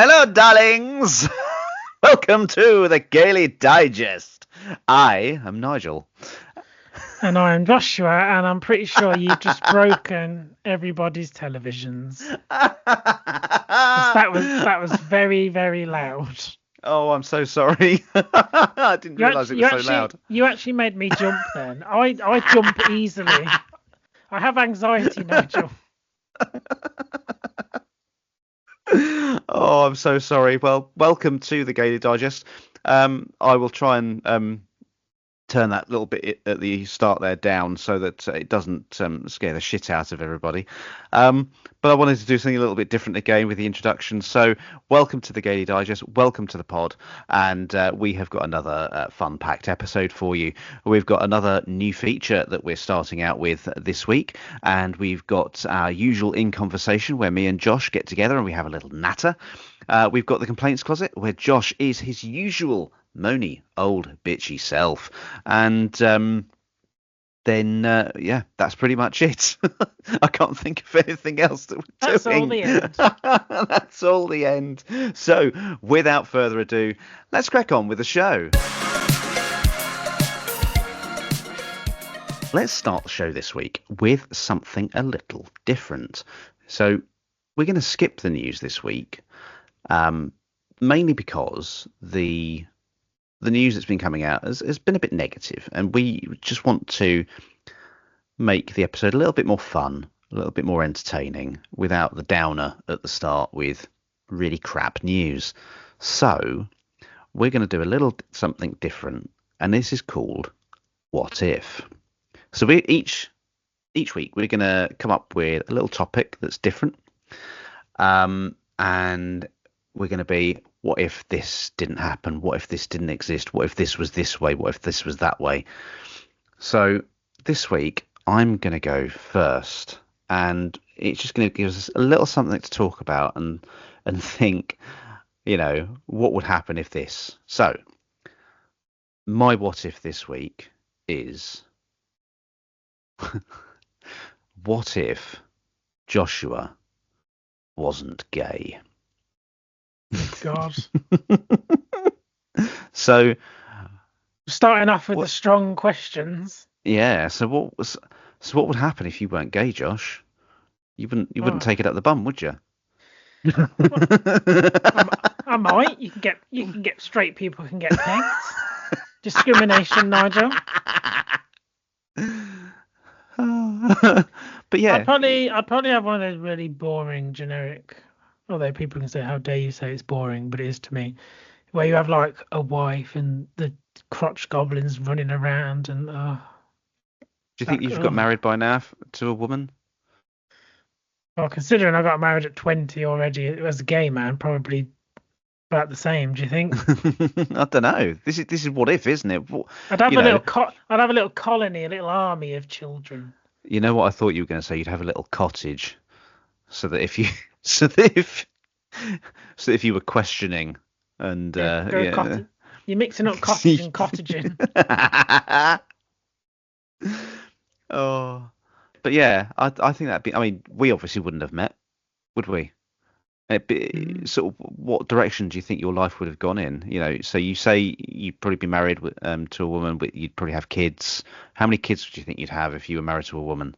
Hello, darlings. Welcome to the Gaily Digest. I am Nigel. And I'm Joshua, and I'm pretty sure you've just broken everybody's televisions because that was very, very loud. Oh, I'm so sorry. I didn't You realise it actually, was you so actually, loud. you actually made me jump. Then I jump easily. I have anxiety, Nigel. Oh, I'm so sorry. Well, welcome to the Gaily Digest. I will try and turn that little bit at the start there down so that it doesn't scare the shit out of everybody. But I wanted to do something a little bit different again with the introduction. So, welcome to the Gaily Digest. Welcome to the pod. And we have got another fun packed episode for you. We've got another new feature that we're starting out with this week. And we've got our usual In Conversation where me and Josh get together and we have a little natter. We've got the Complaints Closet where Josh is his usual moany old bitchy self, and then yeah, that's pretty much it. I can't think of anything else that we're That's all doing. the end. That's all the end. So without further ado, let's crack on with the show. Let's start the show this week with something a little different. So we're going to skip the news this week, mainly because the news that's been coming out has been a bit negative, and we just want to make the episode a little bit more fun, a little bit more entertaining, without the downer at the start with really crap news. So we're going to do a little something different, and this is called What If. So we each week we're going to come up with a little topic that's different, and we're going to be, what if this didn't happen? What if this didn't exist? What if this was this way? What if this was that way? So this week, I'm going to go first, and it's just going to give us a little something to talk about and think, what would happen if this? So my what if this week is, what if Joshua wasn't gay? God, So starting off with the what? strong questions. Yeah. So what would happen if you weren't gay, Josh? You wouldn't Oh, take it up the bum, would you? well, I might. You can get straight people can get pegged. Discrimination, Nigel. But I'd yeah, probably I'd probably have one of those really boring generic, although people can say how dare you say it's boring, but it is to me, where you have like a wife and the crotch goblins running around and do you think that you've got married by now to a woman? well, considering I got married at 20 already as a gay man, probably about the same. Do you think? I don't know. This is what if, isn't it? I'd have You a know, I'd have a little colony, a little army of children. you know what I thought you were going to say. You'd have a little cottage, so that if you, so that if, so that if you were questioning, and Yeah, go yeah. cottage. You're mixing up cottage and cottaging. Oh, but yeah, I think that'd be. I mean, we obviously wouldn't have met, would we? Mm. Sort of, what direction do you think your life would have gone in? So you say you'd probably be married to a woman, but you'd probably have kids. How many kids would you think you'd have if you were married to a woman?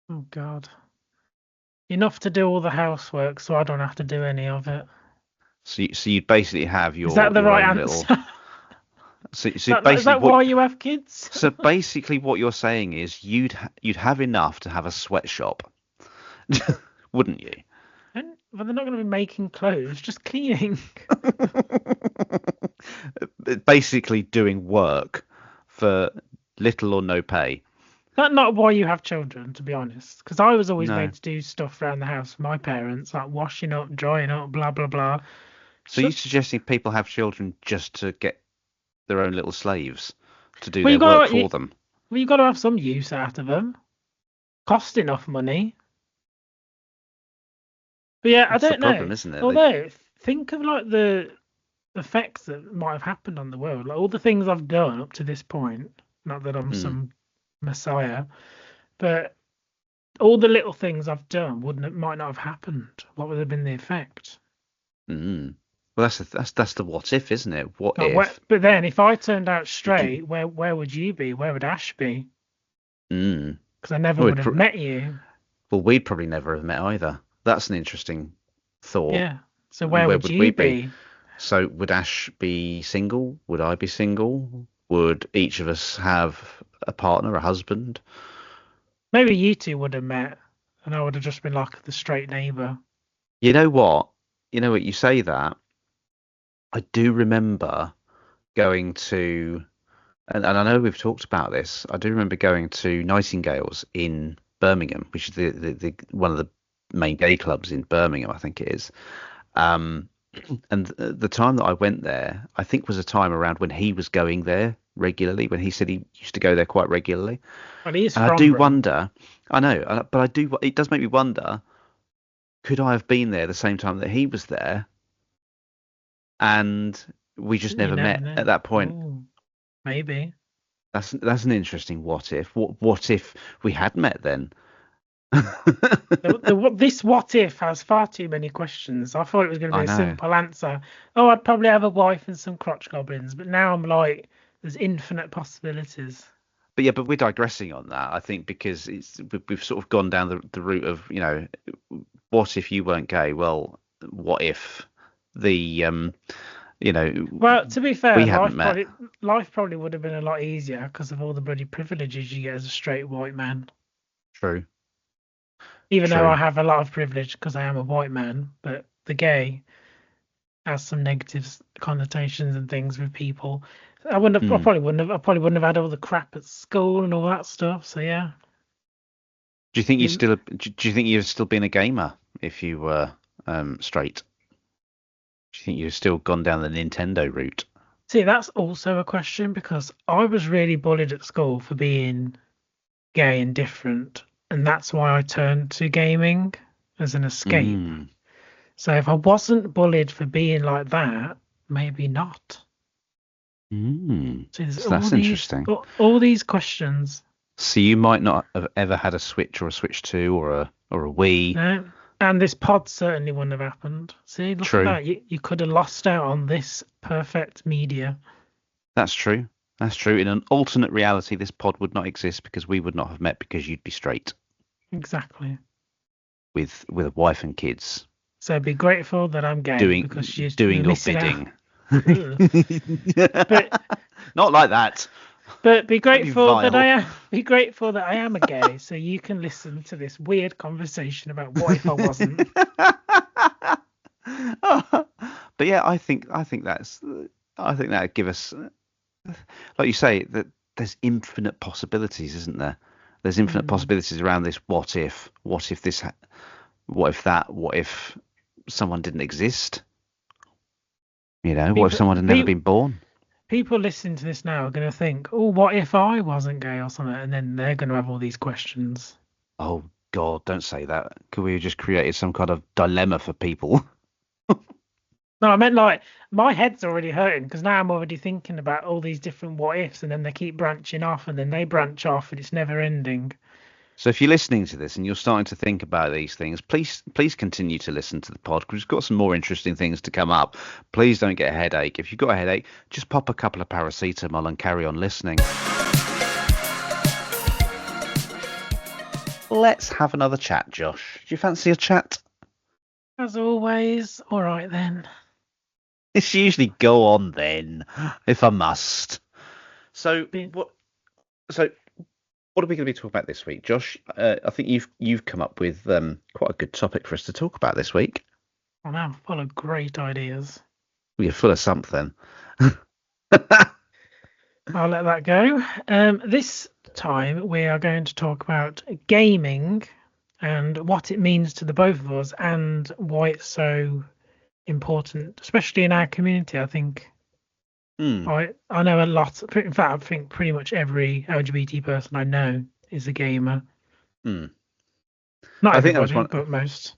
Oh God. Enough to do all the housework, so I don't have to do any of it. So you'd basically have Is that your the your right own answer? little. So Is basically that what why you have kids? so basically what you're saying is you'd have enough to have a sweatshop, wouldn't you? Well, they're not going to be making clothes, just cleaning. Basically doing work for little or no pay. That's not why you have children, to be honest. Because I was always No. made to do stuff around the house with my parents, like washing up, drying up, blah blah blah. So So, you're suggesting people have children just to get their own little slaves to do well, their work for them? you got to have some use out of them. Cost enough money. But yeah, I That's the don't know. problem, isn't it? Although, think of like the effects that might have happened on the world, like all the things I've done up to this point. Not that I'm Hmm. some messiah, but all the little things I've done might not have happened. What would have been the effect? Mm. Well, that's the what if, isn't it? What Like, if? but then if I turned out straight, where would you be? Where would Ash be? Mm. Because I never Well, would have met you. we'd probably never have met either. That's an interesting thought. Yeah. So where Where would would we you be? be? So would Ash be single? Would I be single? Would each of us have a partner, a husband? Maybe you two would have met, and I would have just been like the straight neighbor. You know what? You know what? You say that. I do remember going to, and I know we've talked about this. I do remember going to Nightingales in Birmingham, which is the one of the main gay clubs in Birmingham, I think it is. Um, and the time that I went there, I think was a time around when he was going there regularly, when he said he used to go there quite regularly. Well, he is And I from do Britain. wonder, I know, but I do, it does make me wonder, could I have been there the same time that he was there and we just You never never met at know. that point? Oh, maybe. That's an interesting what if. What if we had met then? This what if has far too many questions. I thought it was going to be I a know. simple answer. Oh, I'd probably have a wife and some crotch goblins, but now I'm like, there's infinite possibilities. But yeah, but we're digressing on that, I think, because we've sort of gone down the route of, what if you weren't gay? Well, what if the you know, Well, to be fair, we hadn't met? life probably would have been a lot easier because of all the bloody privileges you get as a straight white man. True, Even though I true. have a lot of privilege because I am a white man, but the gay has some negative connotations and things with people. Hmm. I probably wouldn't have had all the crap at school and all that stuff. So yeah, Do you think you do you think you'd still been a gamer if you were straight? Do you think you'd still gone down the Nintendo route? see that's also a question because I was really bullied at school for being gay and different, and that's why I turned to gaming as an escape. Mm. So if I wasn't bullied for being like that, maybe not. Mm. So there's So that's interesting. all these questions. So you might not have ever had a Switch or a Switch 2 or a Wii. No, and this pod certainly wouldn't have happened. See, look at True. that. You could have lost out on this perfect media. That's true. That's true. In an alternate reality, this pod would not exist because we would not have met because you'd be straight Exactly. with a wife and kids So be grateful that I'm gay because you're doing your missing out. bidding. Ugh. But Not like that. be That'd be grateful that vile. be grateful that I am a gay, so you can listen to this weird conversation about what if I wasn't. But yeah, I think that give us, like you say, that there's infinite possibilities, isn't there? There's infinite Hmm. possibilities around this. What if this? What if that? What if someone didn't exist? What if People, someone had never people, been born? people listening to this now are going to think, oh, what if I wasn't gay or something? And then they're going to have all these questions. Oh God, don't say that. Could we have just created some kind of dilemma for people? No, I meant like my head's already hurting because now I'm already thinking about all these different what ifs, and then they keep branching off, and then they branch off, and it's never ending. So if you're listening to this and you're starting to think about these things, please continue to listen to the pod because we've got some more interesting things to come up. Please don't get a headache. If you've got a headache, just pop a couple of paracetamol and carry on listening. Let's have another chat, Josh. Do you fancy a chat? As always, all right then. It's usually go on then, if I must. So Be- what? So what are we going to be talking about this week, Josh? I think you've come up with quite a good topic for us to talk about this week. I'm now full of great ideas. You're full of something. I'll let that go. This time we are going to talk about gaming and what it means to the both of us and why it's so important, especially in our community. I think Hmm. I know a lot. In fact, I think pretty much every LGBT person I know is a gamer. Hmm. Not I think that was everybody, one. but most.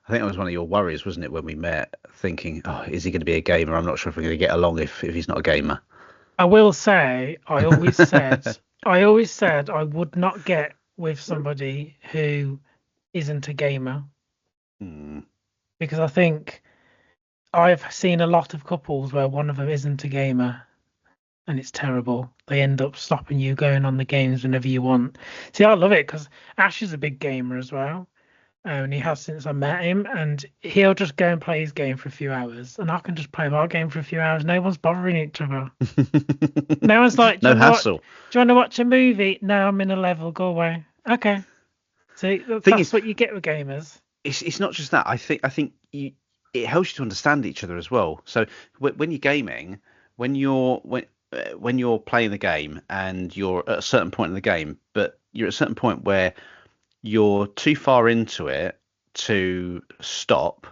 I think that was one of your worries, wasn't it, when we met? Thinking, oh, is he going to be a gamer? I'm not sure if we're going to get along if he's not a gamer. I will say, I always said I would not get with somebody who isn't a gamer Hmm. because I think I've seen a lot of couples where one of them isn't a gamer and it's terrible. They end up stopping you going on the games whenever you want. See, I love it because Ash is a big gamer as well. And he has since I met him, and he'll just go and play his game for a few hours, and I can just play my game for a few hours. No one's bothering each other. No one's like, No hassle. do you want to watch a movie? No, I'm in a level. Go away. Okay. See, Thing is, that's what you get with gamers. it's not just that. I think it helps you to understand each other as well. So when you're gaming, when you're playing the game and you're at a certain point in the game, but you're at a certain point where you're too far into it to stop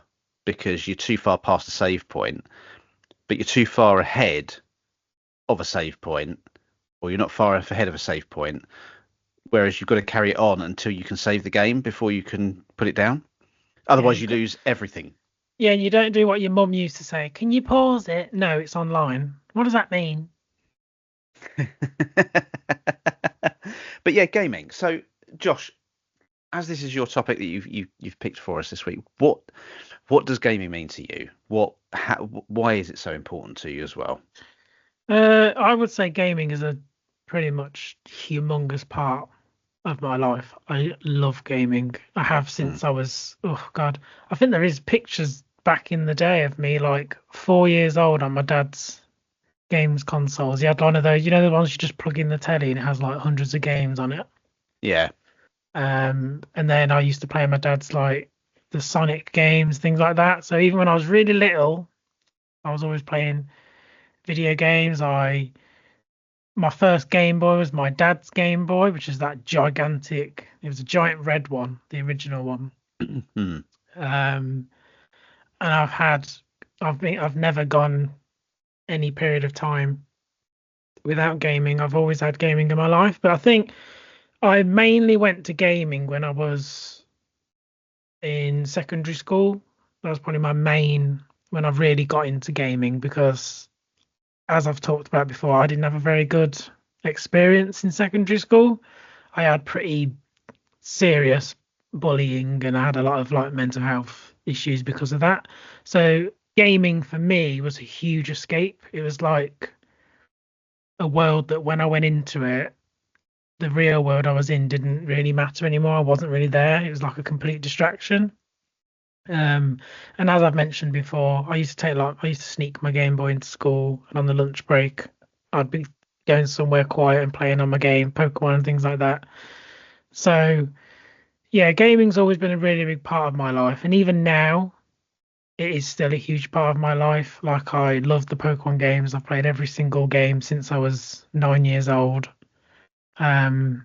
because you're too far past the save point, but you're too far ahead of a save point, or you're not far enough ahead of a save point, whereas you've got to carry it on until you can save the game before you can put it down. Yeah, Otherwise, you lose everything. yeah, and you don't do what your mum used to say. Can you pause it? No, it's online. What does that mean? But yeah, gaming. So, Josh, as this is your topic that you've picked for us this week, what does gaming mean to you? Why is it so important to you as well? I would say gaming is a pretty much humongous part of my life. I love gaming. I have Mm, since I was, oh God, I think there is pictures back in the day of me like 4 years old on my dad's games consoles. He had one of those, the ones you just plug in the telly and it has like hundreds of games on it. yeah, And then I used to play my dad's like the Sonic games, things like that. So even when I was really little, I was always playing video games. My first Game Boy was my dad's Game Boy, which is that gigantic. It was a giant red one, the original one. mm, Um, and I've never gone any period of time without gaming. I've always had gaming in my life, but I think I mainly went to gaming when I was in secondary school. That was probably my main when I really got into gaming because, as I've talked about before, I didn't have a very good experience in secondary school. I had pretty serious bullying and I had a lot of like mental health issues because of that. So gaming for me was a huge escape. It was like a world that when I went into it, the real world I was in didn't really matter anymore. I wasn't really there. It was like a complete distraction. Um, and as I've mentioned before, I used to sneak my Game Boy into school, and on the lunch break, I'd be going somewhere quiet and playing on my game, Pokemon and things like that. So yeah, gaming's always been a really big part of my life, and even now, it is still a huge part of my life. Like I love the Pokemon games. I've played every single game since I was 9 years old. Um,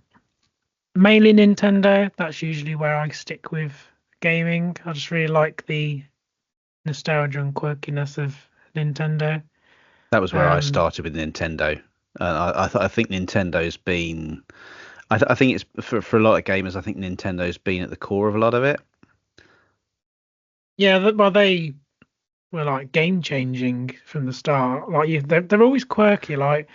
Mainly Nintendo. That's usually where I stick with gaming. I just really like the nostalgia and quirkiness of Nintendo. that was where I Um, started with Nintendo. I think Nintendo's been. I think it's for a lot of gamers. I think Nintendo's been at the core of a lot of it. yeah, well, they were like game changing from the start. Like they're always quirky. Like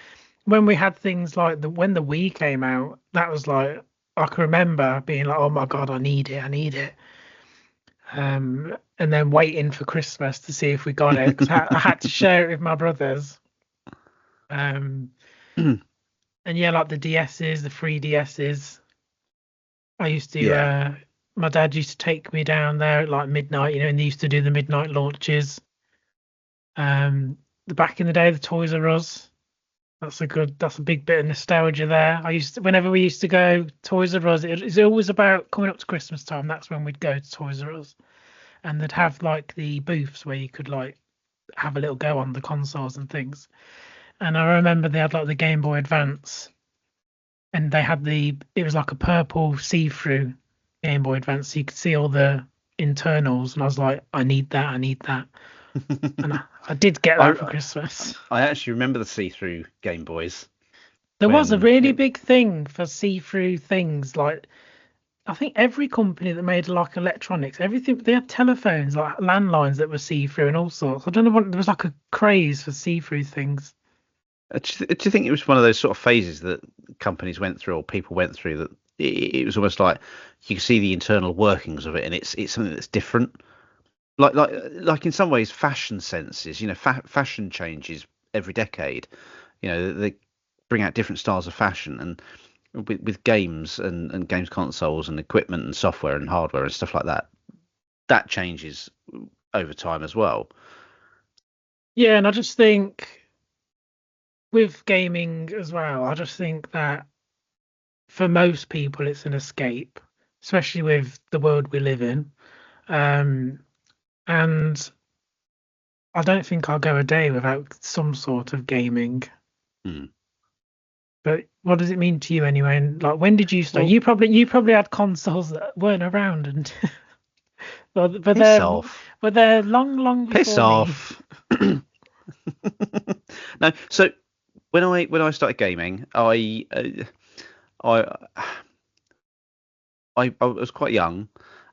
when we had things like when the Wii came out, that was like I can remember being like, oh my God, I need it. And then waiting for Christmas to see if we got it because I had to share it with my brothers. Um, and yeah, like the DS's, the 3DS's. I used to, Yeah, my dad used to take me down there at like midnight, and they used to do the midnight launches. The back in the day, the Toys R Us. That's a big bit of nostalgia there. Whenever we used to go Toys R Us, it's always about coming up to Christmas time. That's when we'd go to Toys R Us, and they'd have like the booths where you could like have a little go on the consoles and things. And I remember they had like the Game Boy Advance, and it was like a purple see-through Game Boy Advance, so you could see all the internals. And I was like, I need that, and I did get that for I Christmas. I actually remember the see-through Game Boys There was a when really it. big thing for see-through things. Like I think every company that made like electronics, everything they had telephones, like landlines that were see-through and all sorts. I don't know what there was like a craze for see-through things. Do you think it was one of those sort of phases that companies went through or people went through that it was almost like you can see the internal workings of it and it's something that's different? like in some ways, fashion senses. Fashion changes every decade. They bring out different styles of fashion, and with games and games consoles and equipment and software and hardware and stuff like that, that changes over time as well. Yeah, and I just think with gaming as well, I just think that for most people it's an escape, especially with the world we live in. Um, and I don't think I'll go a day without some sort of gaming. Hmm. But what does it mean to you anyway? And like, when did you start? Well, You probably had consoles that weren't around, and but piss they're off, but they're long piss before me. off. No, so when I started gaming, I I was quite young,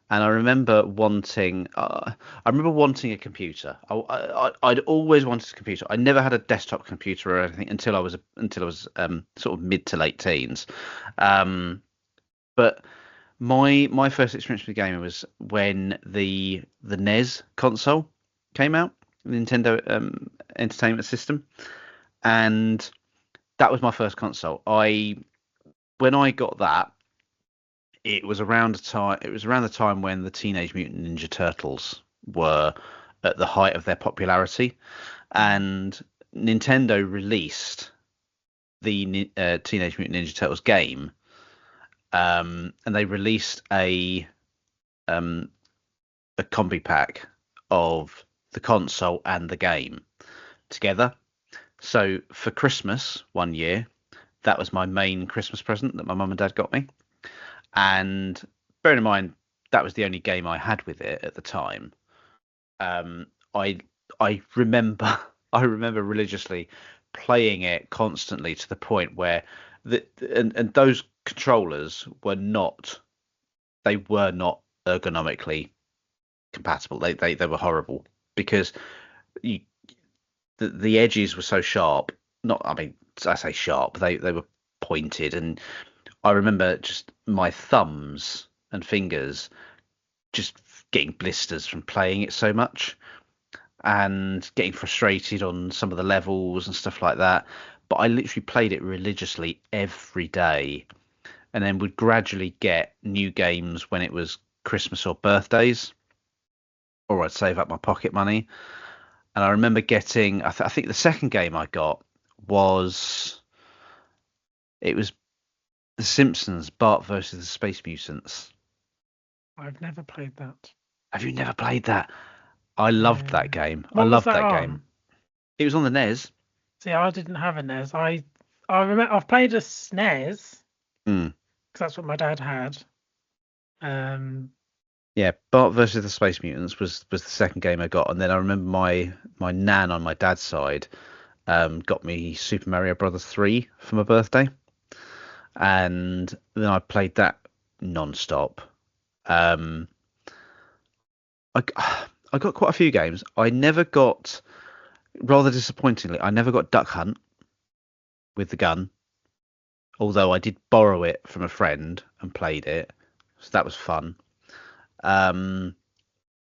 and I remember wanting a computer. I'd always wanted a computer. I never had a desktop computer or anything until I was sort of mid to late teens. Um, but my first experience with gaming was when the NES console came out, the Nintendo Entertainment System, and that was my first console. I When I got that, it was around the time when the Teenage Mutant Ninja Turtles were at the height of their popularity, Mm. and Nintendo released the Teenage Mutant Ninja Turtles game, and they released um, a combi pack of the console and the game together. So for Christmas one year, that was my main Christmas present that my mum and dad got me. And bearing in mind that was the only game I had with it at the time, um, I I remember I remember religiously playing it constantly to the point where and those controllers were not ergonomically compatible. They were horrible because you the edges were so sharp. Not I mean I say sharp. They were pointed, and I remember just my thumbs and fingers just getting blisters from playing it so much and getting frustrated on some of the levels and stuff like that. But I literally played it religiously every day, and then would gradually get new games when it was Christmas or birthdays, or I'd save up my pocket money. And I remember getting, I think the second game I got was it was The Simpsons, Bart versus the Space Mutants. I've never played that. Have you never played that? I loved that No. game. I What was loved that that game. on? It was on the NES. See, I didn't have a NES. I remember I've played a SNES Mm. because that's what my dad had. Um, Yeah, Bart versus the Space Mutants was the second game I got, and then I remember my nan on my dad's side got me Super Mario Brothers 3 for my birthday, and then I played that non-stop. Um, I got quite a few games. I never got, rather disappointingly, I never got Duck Hunt with the gun, although I did borrow it from a friend and played it, so that was fun. Um,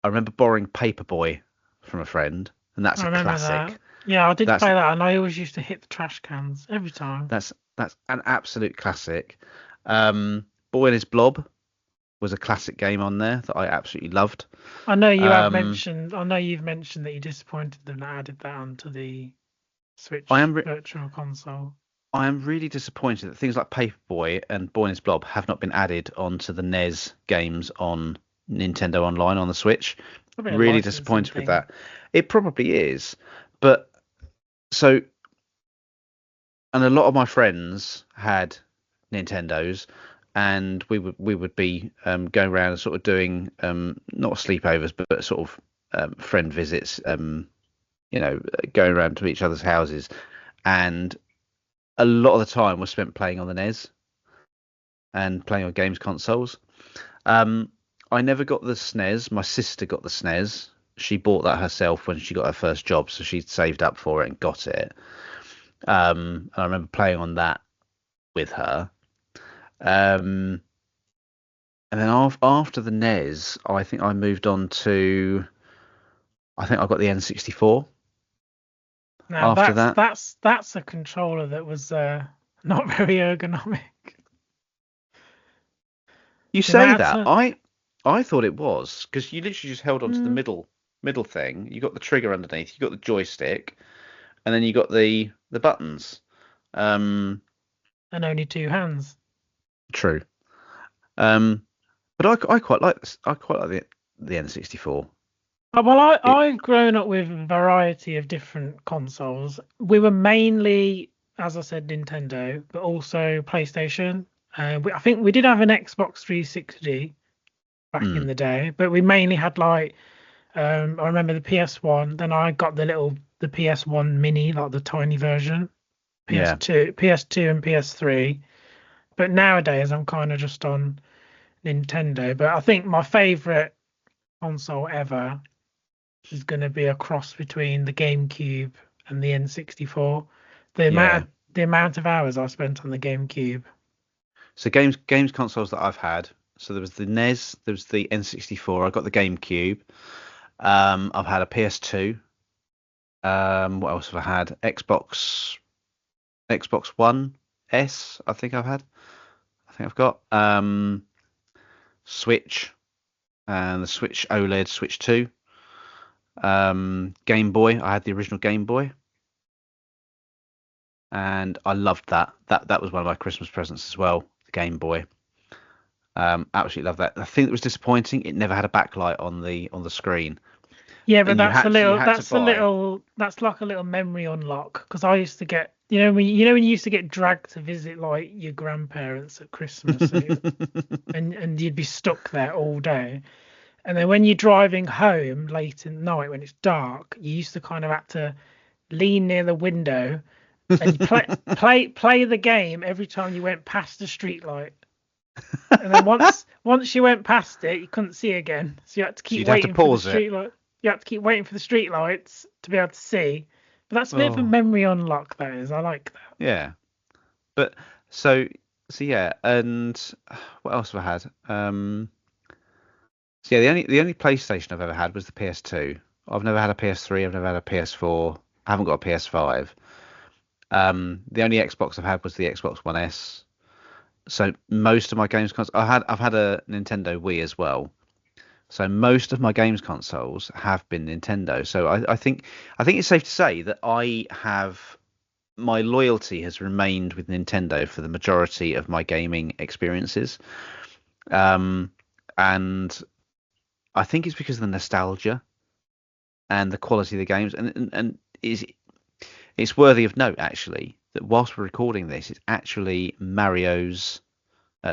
I remember borrowing Paperboy from a friend, and that's I a remember that. classic. Yeah, I did That's play that, and I always used to hit the trash cans every time. that's an absolute classic. Boy and His Blob was a classic game on there that I absolutely loved. I know you have Um, mentioned. I know you've mentioned that you're disappointed them that added that onto the I Switch am re Virtual Console. I am really disappointed that things like Paperboy and Boy and His Blob have not been added onto the NES games on Nintendo Online on the Switch. Probably a Really licensing disappointed with thing. that. It probably is, but so and a lot of my friends had Nintendos, and we would be going around and sort of doing not sleepovers, but sort of friend visits, going around to each other's houses, and a lot of the time was spent playing on the NES and playing on games consoles. Um, I never got the SNES. My sister got the SNES. She bought that herself when she got her first job, so she saved up for it and got it. And I remember playing on that with her. Um, and then after the NES, I think I moved on to. I think I got the N64 Now after that's that. that's that's a controller that was not very ergonomic. You The say amount that. of I thought it was because you literally just held onto the mm, middle thing. You got the trigger underneath. You got the joystick, and then you got the buttons. Um, and only two hands. True. Um, but I quite like this. I quite like the N64. Well, It, I've grown up with a variety of different consoles. We were mainly, as I said, Nintendo, but also PlayStation. I think we did have an Xbox 360 back in mm, the day, but we mainly had like I remember the PS1. Then I got the PS1 mini, like the tiny version, yeah. PS2 and PS3. But nowadays I'm kind of just on Nintendo. But I think my favorite console ever is going to be a cross between the GameCube and the N64. The amount Yeah. of, the amount of hours I spent on the GameCube. So games consoles that I've had. So there was the NES, there was the N64. I got the GameCube. I've had a PS2. What else have I had? Xbox One S. I think I've had. I think I've got Switch and the Switch OLED, Switch 2. Game Boy. I had the original Game Boy, and I loved that. That was one of my Christmas presents as well. The Game Boy. Absolutely love that. The thing that was disappointing, it never had a backlight on the screen, Yeah, but and you had to buy. that's like a little memory unlock because I used to get when you used to get dragged to visit like your grandparents at Christmas and you'd be stuck there all day. And then when you're driving home late at night when it's dark, you used to kind of have to lean near the window and you play the game every time you went past the street light. And then once you went past it, you couldn't see again. So you had to So keep you'd have to waiting for the pause it. street light. You had to keep waiting for the street lights to be able to see. But that's a bit of a Oh, memory unlock, that is. I like that. yeah. But so so yeah, and what else have I had? So yeah, the only PlayStation I've ever had was the PS2. I've never had a PS3. I've never had a PS4. I haven't got a PS5. The only Xbox I've had was the Xbox One S. So most of my games consoles, I've had a Nintendo Wii as well. So most of my games consoles have been Nintendo. So I think it's safe to say that I have my loyalty has remained with Nintendo for the majority of my gaming experiences. Um, and I think it's because of the nostalgia and the quality of the games. And it's worthy of note actually that whilst we're recording this, it's actually Mario's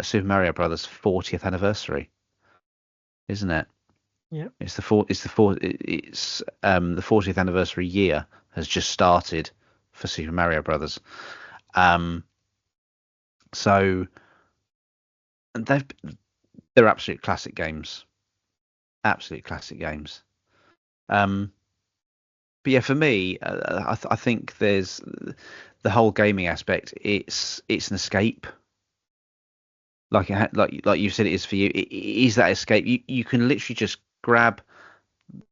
Super Mario Brothers 40th anniversary, isn't it? Yeah. The 40th anniversary year has just started for Super Mario Brothers. Um, so and they're absolute classic games, absolute classic games. Um, but yeah, for me, I think there's the whole gaming aspect. It's an escape, like you said it is for you. It is that escape. You can literally just grab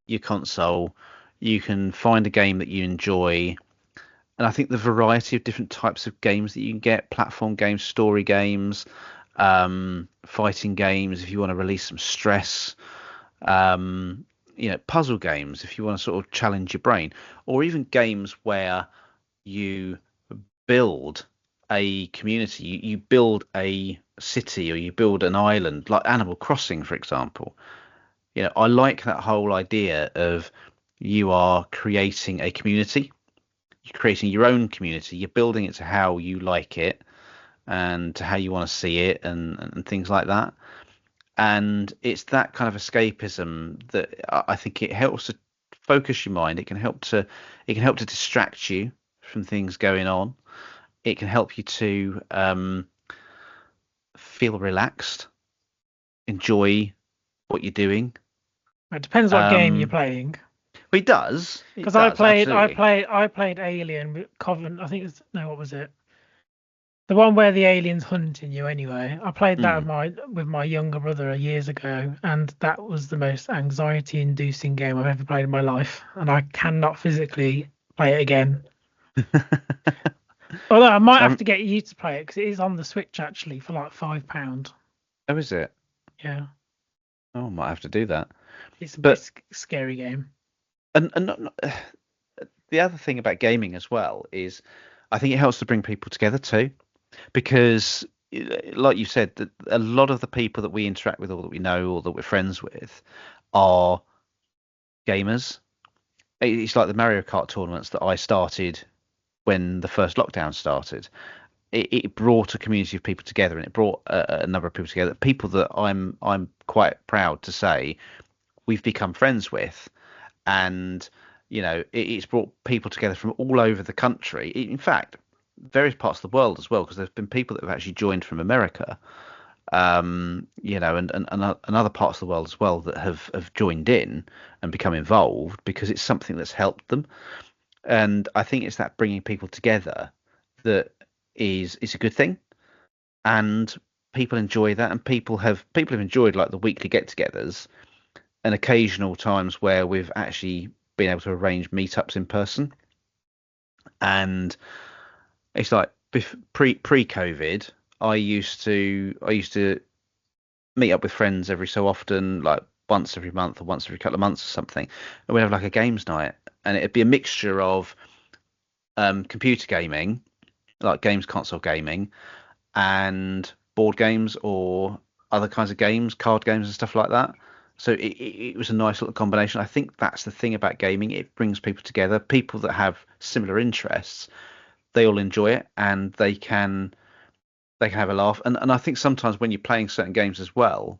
your console, you can find a game that you enjoy, and I think the variety of different types of games that you can get, platform games, story games, fighting games, if you want to release some stress, puzzle games, if you want to sort of challenge your brain, or even games where you build a community, you build a city or you build an island, like Animal Crossing, for example. I like that whole idea of you are creating a community, you're creating your own community, you're building it to how you like it and to how you want to see it and things like that. And it's that kind of escapism that I think it helps to focus your mind. It can help to distract you from things going on. It can help you to feel relaxed, enjoy what you're doing. It depends what game you're Um, playing. but it does. It Because I does, played I absolutely. played I played Alien with Covenant. I think it's no, what was it? The one where the aliens hunting you anyway. I played that Mm. with my younger brother years ago, and that was the most anxiety-inducing game I've ever played in my life, and I cannot physically play it again. Although I might have Um, to get you to play it because it is on the Switch actually for like £5. oh, is it? Yeah, Oh, I might have to do that. it's But a scary game. and the other thing about gaming as well is, I think it helps to bring people together too, because like you said, that a lot of the people that we interact with or that we know or that we're friends with are gamers. It's like the Mario Kart tournaments that I started when the first lockdown started. It brought a community of people together, and it brought a number of people together. People that I'm quite proud to say we've become friends with, and it's brought people together from all over the country. In fact, various parts of the world as well, because there's been people that have actually joined from America, and other parts of the world as well that have joined in and become involved because it's something that's helped them. And I think it's that bringing people together that is a good thing, and people enjoy that, and people have enjoyed like the weekly get-togethers and occasional times where we've actually been able to arrange meetups in person. And it's like pre-COVID, I used to meet up with friends every so often, like once every month or once every couple of months or something, and we'd have like a games night, and it'd be a mixture of computer gaming, like games console gaming, and board games or other kinds of games, card games and stuff like that. So it was a nice little combination. I think that's the thing about gaming. It brings people together. People that have similar interests, they all enjoy it, and they can have a laugh. And I think sometimes when you're playing certain games as well,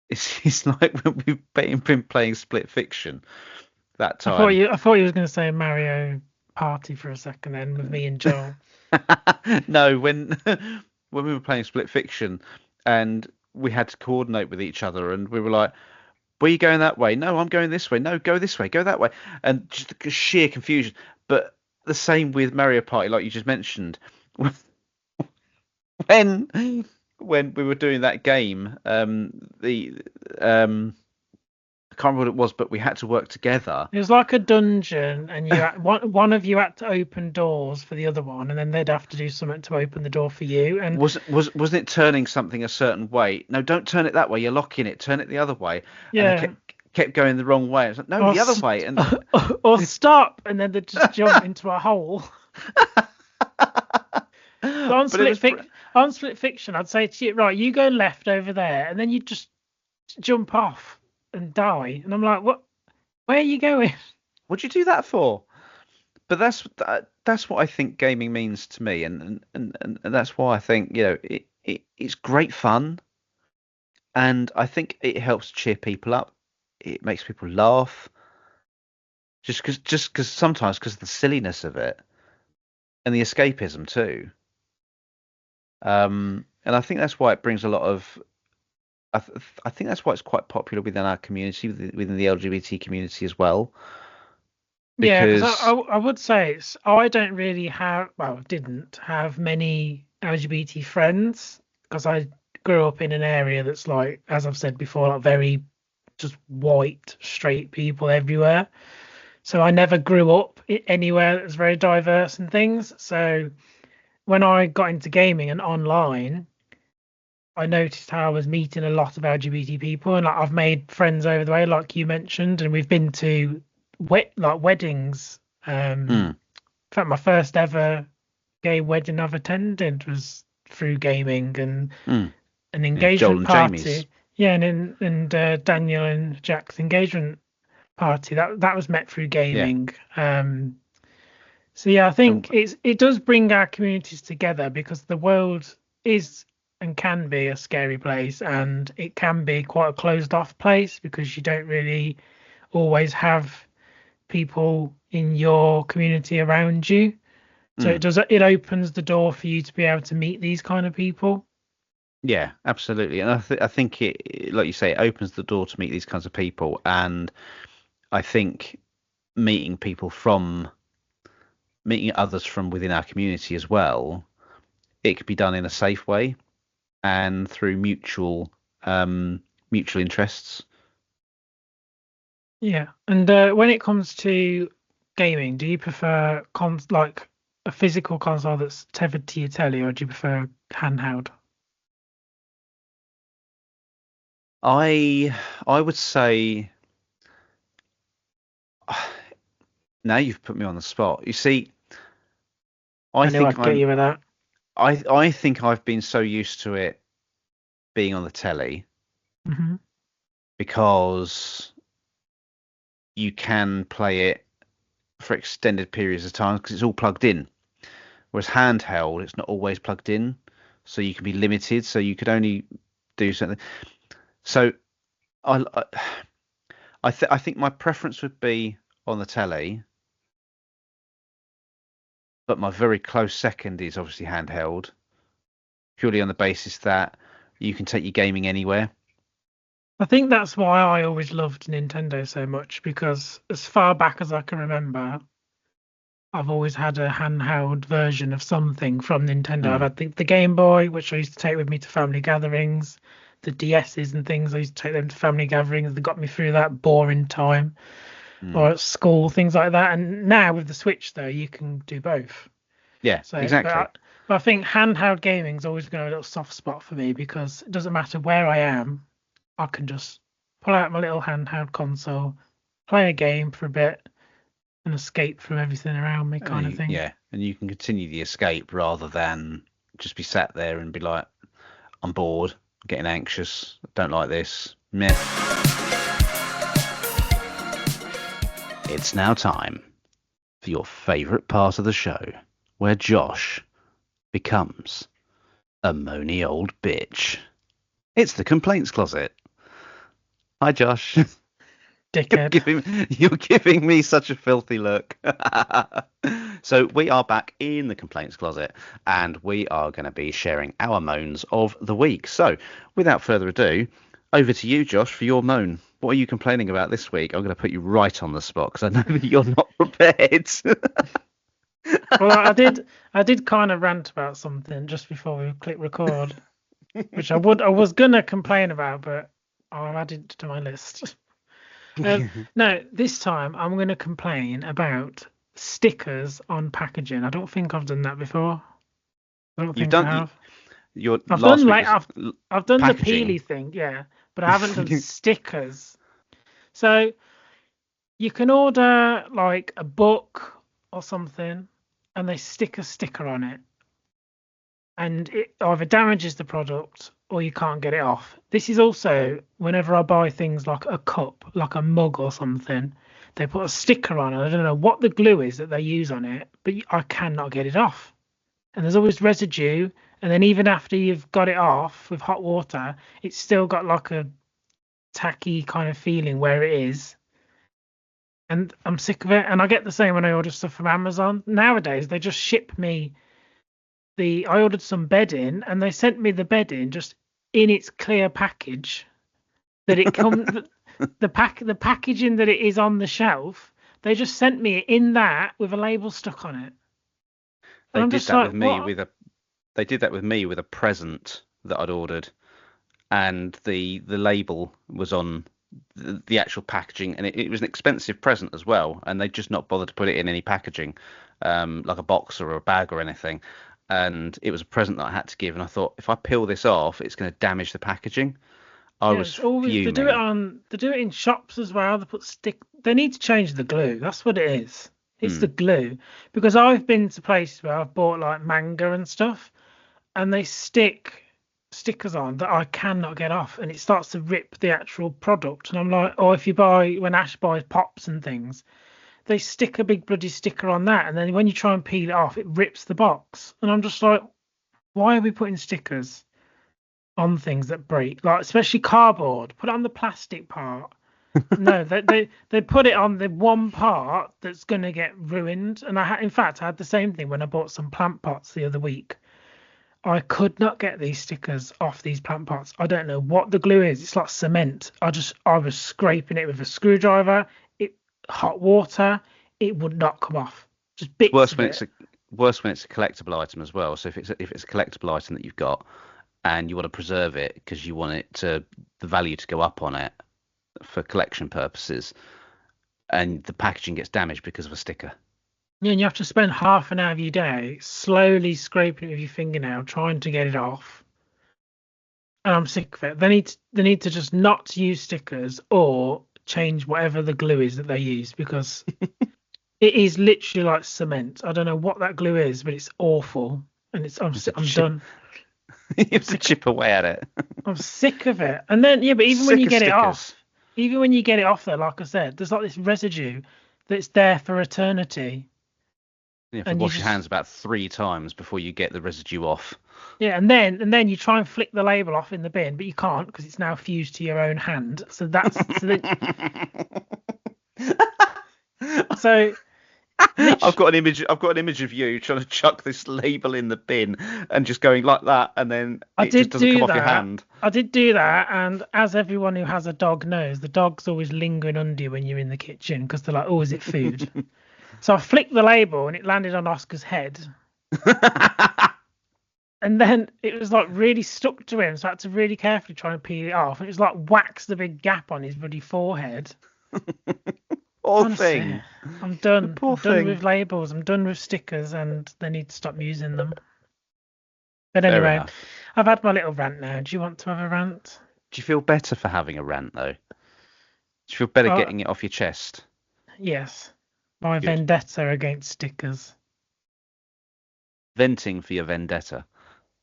it's like when we've been playing Split Fiction that time. I thought you was going to say Mario Party for a second then with me and Joel. No, when we were playing Split Fiction and we had to coordinate with each other, and we were like, "Were you going that way? No, I'm going this way. No, go this way. Go that way." And just the sheer confusion. But the same with Mario Party, like you just mentioned. When when we were doing that game, the I can't remember what it was, but we had to work together. It was like a dungeon, and one of you had to open doors for the other one, and then they'd have to do something to open the door for you. And Wasn't it turning something a certain way? No, don't turn it that way. You're locking it. Turn it the other way. And they yeah, kept going the wrong way. I was like, no, or the other way. And or stop, and then they'd just jump into a hole. So but it was on Split Fiction, I'd say to you, right, you go left over there, and then you just jump off and die. And I'm like, what? Where are you going? what'd you do that for? But that's what I think gaming means to me, and that's why I think it's great fun, and I think it helps cheer people up. It makes people laugh, just because sometimes because of the silliness of it and the escapism too. And I think that's why it brings a lot of. I think that's why it's quite popular within our community, within the LGBT community as well, Yeah, because because I would say I don't really have, well, didn't have many LGBT friends because I grew up in an area that's like, as I've said before, like very just white, straight people everywhere. So I never grew up anywhere that was very diverse and things. So when I got into gaming and online, I noticed how I was meeting a lot of LGBT people, and like I've made friends over the way, like you mentioned, and we've been to weddings. mm, In fact, my first ever gay wedding I've attended was through gaming, and mm, an yeah, Joel engagement and Jamie's. party. Yeah, and Daniel and Jack's engagement party that was met through Yeah. gaming. So yeah, I And think it does bring our communities together because the world is and can be a scary place, and it can be quite a closed off place because you don't really always have people in your community around you. So mm, it opens the door for you to be able to meet these kind of people. yeah, absolutely. And I think like you say, it opens the door to meet these kinds of people. And I think meeting people from meeting others from within our community as well. it could be done in a safe way and through mutual interests. Yeah. And when it comes to gaming, do you prefer like a physical console that's tethered to your telly, or do you prefer handheld? I would say now you've put me on the spot. You see, I I knew think I'd get I'm you with that. I think I've been so used to it being on the telly Hmm. because you can play it for extended periods of time because it's all plugged in. Whereas handheld, it's not always plugged in, so you can be limited. So you could only do something. So I I think my preference would be on the telly, but my very close second is obviously handheld, purely on the basis that you can take your gaming anywhere. I think that's why I always loved Nintendo so much, because as far back as I can remember, I've always had a handheld version of something from Nintendo. I've Mm, had the Game Boy, which I used to take with me to family gatherings, the DSs and things. I used to take them to family gatherings. They got me through that boring time, mm. or at school, things like that. And now with the Switch, though, you can do both. Yeah, So, exactly. but I think handheld gaming's always going to be a little soft spot for me, because it doesn't matter where I am, I can just pull out my little handheld console, play a game for a bit, and escape from everything around me, kind of thing. Yeah, and you can continue the escape rather than just be sat there and be like, I'm bored, getting anxious, don't like this. Meh. It's now time for your favourite part of the show, where Josh becomes a moany old bitch. It's the complaints closet. Hi, Josh. You're Dickhead. giving me such a filthy look. So we are back in the complaints closet, and we are going to be sharing our moans of the week. So without further ado, over to you, Josh, for your moan. What are you complaining about this week? I'm going to put you right on the spot because I know that you're not prepared. Well, I did kind of rant about something just before we click record, which I was gonna complain about, but I'll add it to my list. No, this time I'm gonna complain about stickers on packaging. I don't think I've done that before. I don't You've think I done have. your I've done last week like was I've done the packaging. peely thing, yeah, but I haven't done stickers. So you can order like a book or something, and they stick a sticker on it, and it either damages the product or you can't get it off. This is also whenever I buy things like a cup, like a mug or something, they put a sticker on it. I don't know what the glue is that they use on it, but I cannot get it off. And there's always residue. And then even after you've got it off with hot water, it's still got like a tacky kind of feeling where it is. And I'm sick of it. And I get the same when I order stuff from Amazon. Nowadays, they just ship me I ordered some bedding, and they sent me the bedding just in its clear package that it come the packaging that it is on the shelf. They just sent me it in that with a label stuck on it, and They I'm did just that like, with me what? with a they did that with me with a present that I'd ordered, and the label was on the actual packaging, and it was an expensive present as well, and they just not bothered to put it in any packaging, like a box or a bag or anything. And it was a present that I had to give, and I thought if I peel this off, it's going to damage the packaging. I Yeah, was it's always fuming. they do it in shops as well. They put stick. They need to change the glue. That's what it is. It's the Hmm. glue, because I've been to places where I've bought like manga and stuff, and they stick stickers on that I cannot get off, and it starts to rip the actual product. And I'm like, or if you buy when Ash buys pops and things, they stick a big bloody sticker on that, and then when you try and peel it off, it rips the box. And I'm just like, why are we putting stickers on things that break? Like especially cardboard, put it on the plastic part. No, they put it on the one part that's gonna get ruined. And in fact, I had the same thing when I bought some plant pots the other week. I could not get these stickers off these plant pots. I don't know what the glue is. It's like cement. I was scraping it with a screwdriver, it hot water, it would not come off. Just It's bits worse of when it's it. worse when it's a collectible item as well. So if it's a collectible item that you've got and you want to preserve it because you want the value to go up on it for collection purposes, and the packaging gets damaged because of a sticker. Yeah, and you have to spend half an hour of your day slowly scraping it with your fingernail, trying to get it off. And I'm sick of it. They need to just not use stickers or change whatever the glue is that they use because it is literally like cement. I don't know what that glue is, but it's awful. And I'm done. You I'm have to sick. chip away at it. I'm sick of it. And then yeah, but Sick of stickers. even when you get it off there, like I said, there's like this residue that's there for eternity. You have to And you wash your just hands about 3 times before you get the residue off. yeah, and then you try and flick the label off in the bin, but you can't because it's now fused to your own hand. So I've literally, got an image. I've got an image of you trying to chuck this label in the bin and just going like that, and then I it just did doesn't do come off your that. hand. I did do that, and as everyone who has a dog knows, the dog's always lingering under you when you're in the kitchen because they're like, "Oh, is it food?" So I flicked the label, and it landed on Oscar's head, and then it was like really stuck to him, so I had to really carefully try and peel it off. And it was like waxed the big gap on his bloody forehead. Poor Honestly, thing. I'm The done. poor I'm done thing. with labels. I'm done with stickers, and they need to stop using them. But Fair anyway, enough. I've had my little rant now. Do you want to have a rant? Do you feel better for having a rant though? Do you feel better Oh, getting it off your chest? yes. My Good. vendetta against stickers. Venting for your vendetta.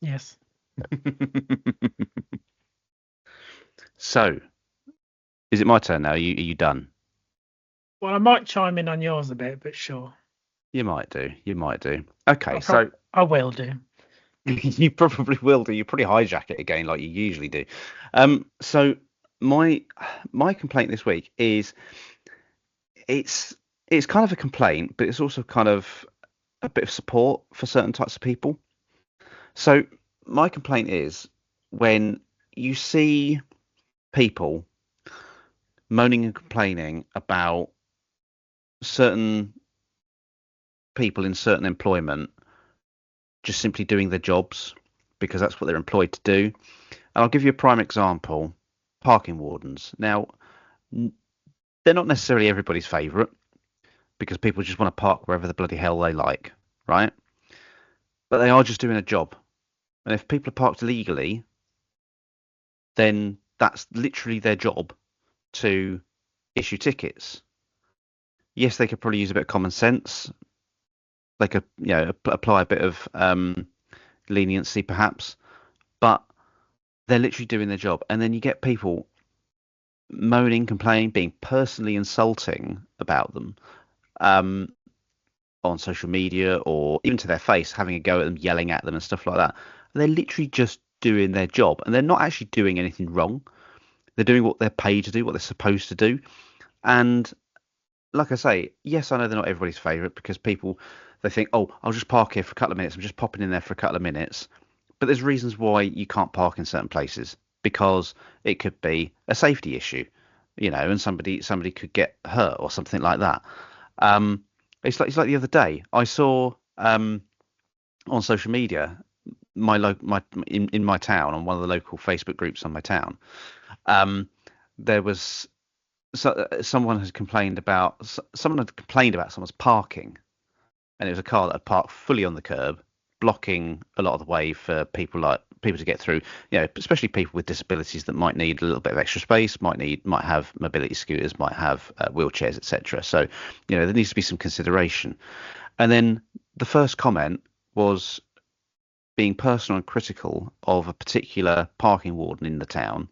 Yes. So, is it my turn now? Are you done? Well, I might chime in on yours a bit, but sure. You might do. You might do. Okay, so I will do. you probably will do. You probably hijack it again like you usually do. So my my complaint this week is it's it's kind of a complaint, but it's also kind of a bit of support for certain types of people. So my complaint is when you see people moaning and complaining about certain people in certain employment just simply doing their jobs because that's what they're employed to do. And I'll give you a prime example: parking wardens. Now, they're not necessarily everybody's favourite because people just want to park wherever the bloody hell they like, right? But they are just doing a job. And if people are parked illegally, then that's literally their job to issue tickets. Yes, they could probably use a bit of common sense. They could, apply a bit of leniency perhaps, but they're literally doing their job. And then you get people moaning, complaining, being personally insulting about them um, on social media or even to their face, having a go at them, yelling at them and stuff like that. And they're literally just doing their job and they're not actually doing anything wrong. They're doing what they're paid to do, what they're supposed to do. And like I say, yes, I know they're not everybody's favourite because people they think, oh, I'll just park here for a couple of minutes. I'm just popping in there for a couple of minutes. But there's reasons why you can't park in certain places because it could be a safety issue, and somebody could get hurt or something like that. Um, it's like the other day I saw on social media my in my town on one of the local Facebook groups on my town. Um, there was someone had complained about someone's parking, and it was a car that had parked fully on the curb, blocking a lot of the way for people to get through. Especially people with disabilities that might need a little bit of extra space, might have mobility scooters, might have wheelchairs, etc. So, there needs to be some consideration. And then the first comment was being personal and critical of a particular parking warden in the town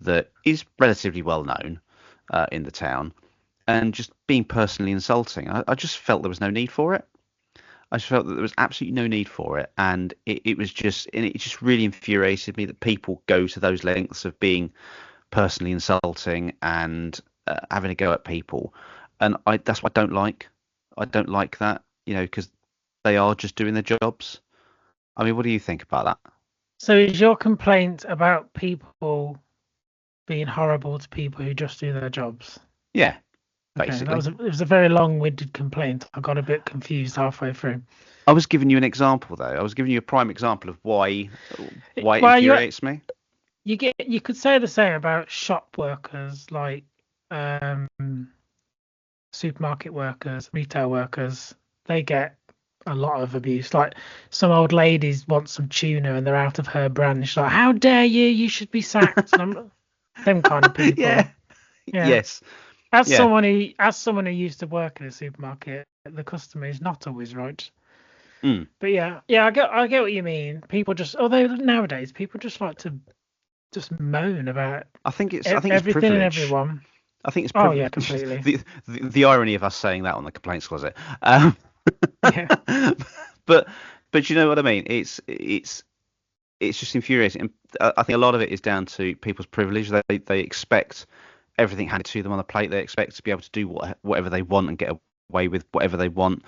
that is relatively well known in the town, and just being personally insulting. I just felt there was no need for it. I just felt that there was absolutely no need for it, and it just really infuriated me that people go to those lengths of being personally insulting and having a go at people, and that's what I don't like. I don't like that, because they are just doing their jobs. I mean, what do you think about that? So is your complaint about people being horrible to people who just do their jobs? Yeah, Okay, basically. it was a very long-winded complaint. I got a bit confused halfway through. I was giving you an example though. I was giving you a prime example of why it Well, infuriates me. you could say the same about shop workers, like um, supermarket workers, retail workers. They get a lot of abuse. Like some old ladies want some tuna and they're out of her brand. She's like, "How dare you? You should be sacked." And I'm them kind of Yeah. people. Yeah. Yes. Yeah. As someone who used to work in a supermarket, the customer is not always right. Mm. But yeah, I get what you mean. People just, although nowadays people just like to just moan about I think it's everything and privilege. everyone. I think it's Oh yeah, privilege. completely. The irony of us saying that on the complaints closet. Um, Yeah. but you know what I mean. It's just infuriating. And I think a lot of it is down to people's privilege. They expect everything handed to them on a plate. They expect to be able to do whatever they want and get away with whatever they want.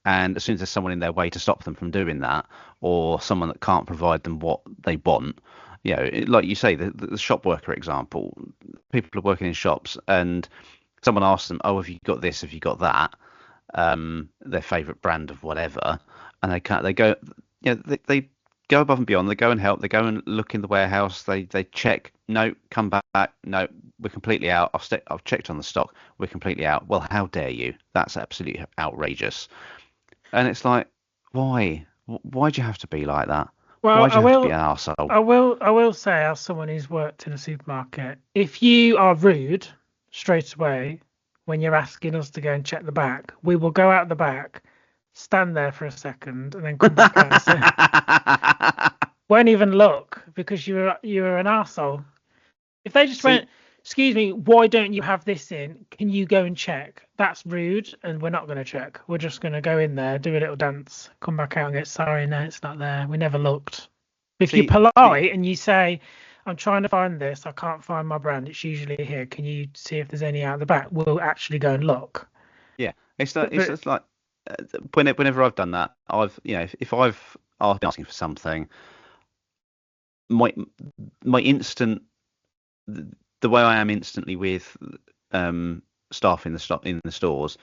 And as soon as there's someone in their way to stop them from doing that, or someone that can't provide them what they want, like you say, the shop worker example, people are working in shops and someone asks them, "Oh, have you got this? Have you got that?" Their favorite brand of whatever, and they can't. They go, they go above and beyond. They go and help. They go and look in the warehouse. They check. No, come back. No, we're completely out. I've checked on the stock. We're completely out. Well, how dare you? That's absolutely outrageous. And it's like, why? Why do you have to be like that? Well, Why do you have to be an arsehole? I will say, as someone who's worked in a supermarket, if you are rude straight away when you're asking us to go and check the back, we will go out the back, stand there for a second, and then come back out and say, won't even look because you're an arsehole. If they just See, went, "Excuse me, why don't you have this in? Can you go and check?" That's rude, and we're not going to check. We're just going to go in there, do a little dance, come back out and get, "Sorry, no, it's not there. We never looked." If you're see, the polite and you say, "I'm trying to find this, I can't find my brand. It's usually here. Can you see if there's any out the back?" We'll actually go and look. yeah, it's But just like whenever I've done that, if I've been asking for something, my my instant the way I am instantly with staff in the stores,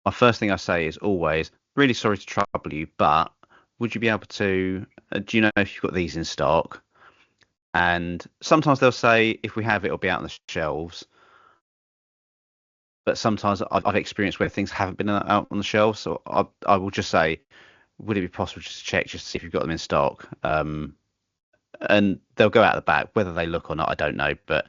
my first thing I say is always really sorry to trouble you, but would you be able to? Do you know if you've got these in stock? And sometimes they'll say if we have it, it'll be out on the shelves. But sometimes I've experienced where things haven't been out on the shelves, so I will just say, would it be possible just to check just to see if you've got them in stock? And they'll go out the back, whether they look or not, I don't know. But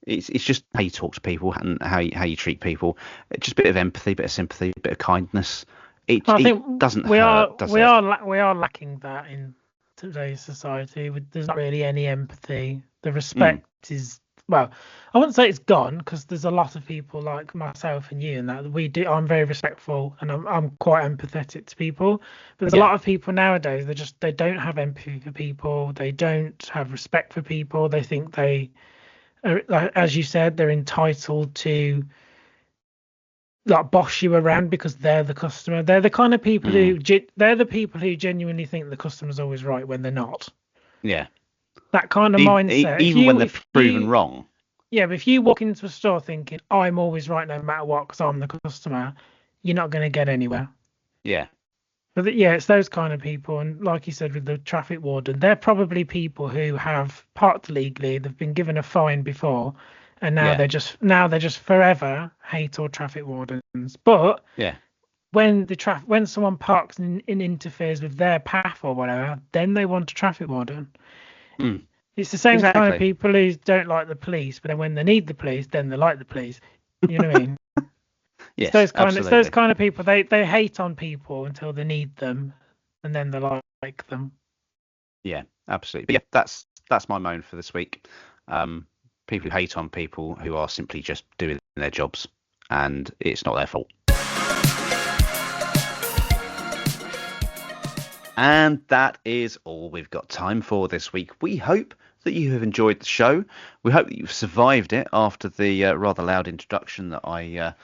it's just how you talk to people and how you treat people. Just a bit of empathy, bit of sympathy, bit of kindness. I It think doesn't hurt, does it? we are lacking that in today's society. There's not really any empathy. The Mm, respect is, well, I wouldn't say it's gone because there's a lot of people like myself and you and that we do. I'm very respectful and I'm quite empathetic to people. But there's a yeah, lot of people nowadays. They don't have empathy for people. They don't have respect for people. They think they are, like, as you said, they're entitled to like boss you around because they're the customer. They're the kind of people mm, they're the people who genuinely think the customer's always right when they're not. yeah. That kind of mindset. Even when they're If proven you wrong. Yeah, but if you walk into a store thinking I'm always right no matter what because I'm the customer, you're not going to get anywhere. Yeah, But yeah, it's those kind of people, and like you said with the traffic warden, they're probably people who have parked legally, they've been given a fine before, and yeah, now they're just forever hate or traffic wardens. But yeah. when someone parks and interferes with their path or whatever, then they want a traffic warden. Mm, It's the same kind of exactly. people who don't like the police, but then when they need the police, then they like the police. You know what I mean? Yes, It's those absolutely. kind of people. They hate on people until they need them, and then they like them. Yeah, absolutely. But yeah, that's my moan for this week. People who hate on people who are simply just doing their jobs, and it's not their fault. And that is all we've got time for this week. We hope that you have enjoyed the show. We hope that you've survived it after the rather loud introduction that I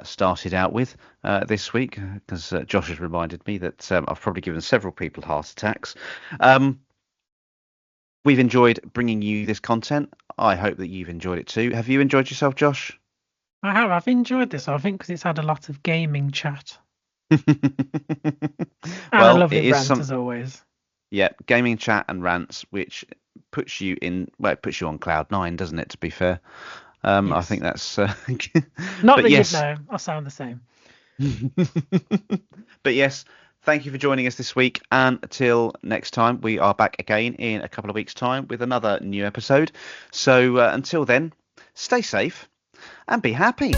started out with this week, because Josh has reminded me that I've probably given several people heart attacks. Um, We've enjoyed bringing you this content. I hope that you've enjoyed it too. Have you enjoyed yourself, Josh? I have. I've enjoyed this. I think because it's had a lot of gaming chat and a Well, it lovely is rant some, as always. yeah, gaming chat and rants, which well, it puts you on cloud nine, doesn't it? To be fair, I think Yes. that's, Not but that you'd yes, know. I sound the same. but yes, thank you for joining us this week. And until next time, we are back again in a couple of weeks' time with another new episode. So until then, stay safe and be happy.